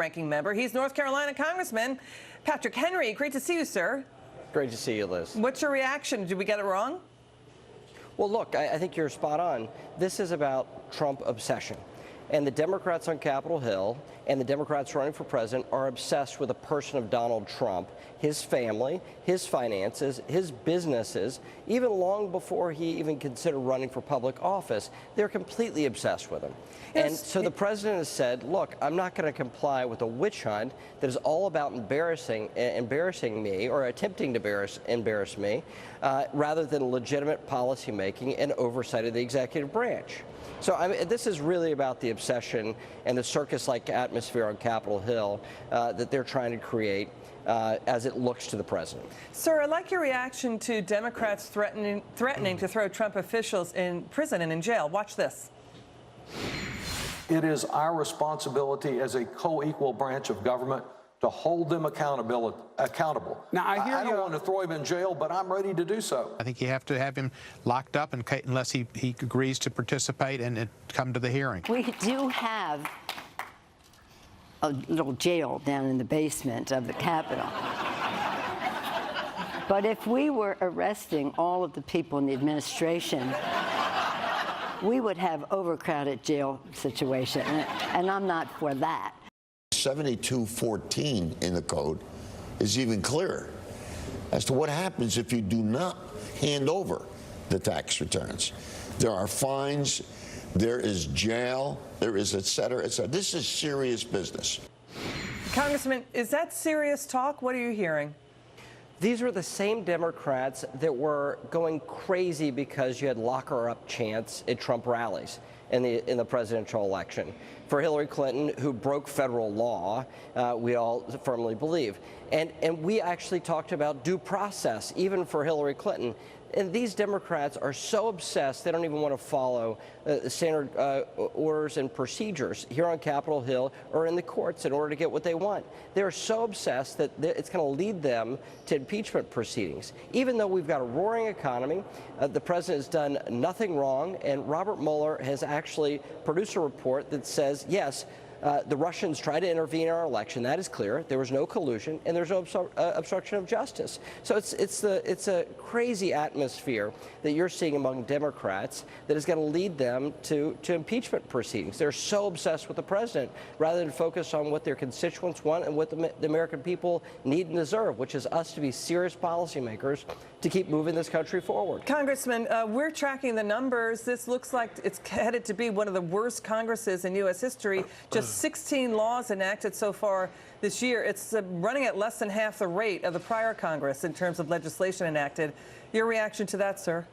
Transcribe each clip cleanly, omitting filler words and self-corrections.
ranking member. He's North Carolina Congressman Patrick Henry. Great to see you, sir. Great to see you, Liz. What's your reaction? Did we get it wrong? Well, look, I think you're spot on. This is about Trump obsession. And the Democrats on Capitol Hill and the Democrats running for president are obsessed with the person of Donald Trump, his family, his finances, his businesses, even long before he even considered running for public office. They're completely obsessed with him. Yes. And so the president has said, look, I'm not going to comply with a witch hunt that is all about embarrassing me or attempting to embarrass me, rather than legitimate policymaking and oversight of the executive branch. So this is really about the obsession and the circus-like atmosphere on Capitol Hill that they're trying to create as it looks to the president. Sir, I'd like your reaction to Democrats threatening to throw Trump officials in prison and in jail. Watch this. It is our responsibility as a co-equal branch of government to hold them accountable. Now, I don't want to throw him in jail, but I'm ready to do so. I think you have to have him locked up unless he agrees to participate and come to the hearing. We do have a little jail down in the basement of the Capitol. But if we were arresting all of the people in the administration, we would have overcrowded jail situation, and I'm not for that. 7214 in the code is even clearer as to what happens if you do not hand over the tax returns. There are fines, there is jail, there is et cetera, et cetera. This is serious business. Congressman, is that serious talk? What are you hearing? These were the same Democrats that were going crazy because you had locker-up chants at Trump rallies in the presidential election. For Hillary Clinton, who broke federal law, we all firmly believe. And we actually talked about due process, even for Hillary Clinton. And these Democrats are so obsessed, they don't even want to follow standard orders and procedures here on Capitol Hill or in the courts in order to get what they want. They're so obsessed that it's going to lead them to impeachment proceedings. Even though we've got a roaring economy, the president has done nothing wrong, and Robert Mueller has actually produced a report that says, yes, the Russians tried to intervene in our election. That is clear. There was no collusion, and there's no obstruction of justice. So it's a crazy atmosphere that you're seeing among Democrats that is going to lead them to impeachment proceedings. They're so obsessed with the president rather than focus on what their constituents want and what the American people need and deserve, which is us to be serious policymakers to keep moving this country forward. Congressman, we're tracking the numbers. This looks like it's headed to be one of the worst Congresses in U.S. history. Just 16 laws enacted so far this year. It's running at less than half the rate of the prior Congress in terms of legislation enacted. Your reaction to that, sir?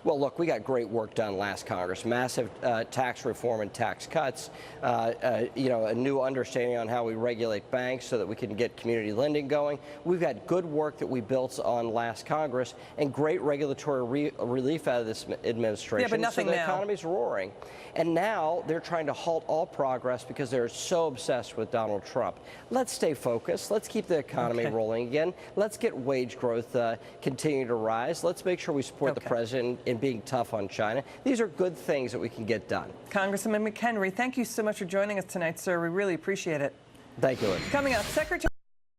Well, look, we got great work done last Congress. Massive tax reform and tax cuts. A new understanding on how we regulate banks so that we can get community lending going. We've got good work that we built on last Congress and great regulatory relief out of this administration. Yeah, but nothing so the now. economy's roaring. And now they're trying to halt all progress because they're so obsessed with Donald Trump. Let's stay focused. Let's keep the economy rolling again. Let's get wage growth continue to rise. Let's make sure we support the president in being tough on China. These are good things that we can get done. Congressman McHenry, thank you so much for joining us tonight, sir. We really appreciate it. Thank you, Liz. Coming up, Secretary